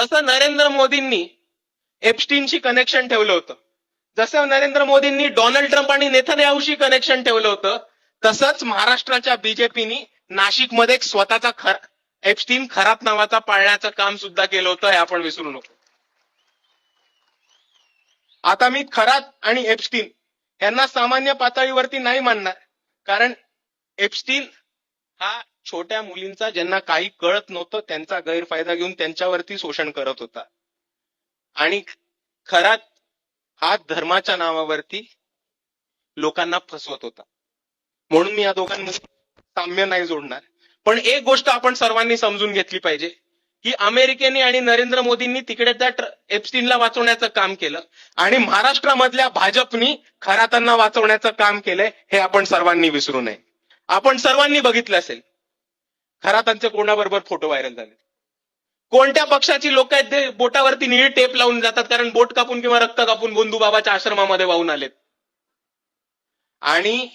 जसं नरेंद्र मोदींनी एप्स्टीनशी कनेक्शन ठेवलं होतं, जसं नरेंद्र मोदींनी डोनाल्ड ट्रम्प आणि नेथन्याहूशी कनेक्शन ठेवलं होतं, तसंच महाराष्ट्राच्या बीजेपीनी नाशिकमध्ये एक स्वतःचा एप्स्टीन खरात नावाचा पाळण्याचं काम सुद्धा केलं होतं, हे आपण विसरू नको. आता मी खरात आणि एप्स्टीन यांना सामान्य पातळीवरती नाही मानणार, कारण एप्स्टीन हा छोट्या मुलींचा, ज्यांना काही कळत नव्हतं, त्यांचा गैरफायदा घेऊन त्यांच्यावरती शोषण करत होता. आणि खरात हा धर्माच्या नावावरती लोकांना फसवत होता. म्हणून मी या दोघांमध्ये साम्य नाही जोडणार. पण एक गोष्ट आपण सर्वांनी समजून घेतली पाहिजे की अमेरिकेने आणि नरेंद्र मोदींनी तिकडे त्या एप्स्टीनला वाचवण्याचं काम केलं आणि महाराष्ट्रामधल्या भाजपनी खरातांना वाचवण्याचं काम केलंय, हे आपण सर्वांनी विसरू नये. आपण सर्वांनी बघितलं असेल खरातांचे कोणाबरोबर फोटो व्हायरल झाले. कोणत्या पक्षाची लोक आहेत ते बोटावरती निळी टेप लावून जातात कारण बोट कापून किंवा रक्त कापून गोंदूबाबाच्या आश्रमामध्ये वाहून आलेत. आणि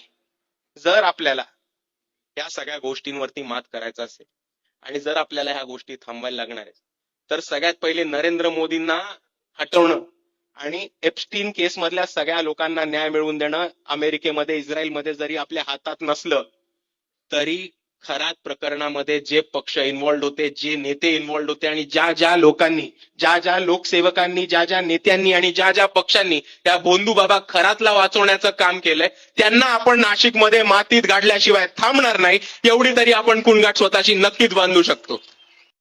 जर आपल्याला या सगळ्या गोष्टींवरती मात करायचं असेल आणि जर आपल्याला ह्या गोष्टी थांबवायला लागणार आहेत, तर सगळ्यात पहिले नरेंद्र मोदींना हटवणं आणि एप्स्टीन केस मधल्या सगळ्या लोकांना न्याय मिळवून देणं अमेरिकेमध्ये, इस्रायलमध्ये जरी आपल्या हातात नसलं तरी खरात प्रकरणामध्ये जे पक्ष इन्व्हॉल्ड होते, जे नेते इन्व्हॉल्ड होते आणि ज्या ज्या लोकांनी, ज्या ज्या लोकसेवकांनी, ज्या ज्या नेत्यांनी आणि ज्या ज्या पक्षांनी त्या भोंदूबाबा खरातला वाचवण्याचं काम केलंय, त्यांना आपण नाशिकमध्ये मातीत गाडल्याशिवाय थांबणार नाही, एवढी तरी आपण कुणगाठ स्वतःची नक्कीच बांधू शकतो.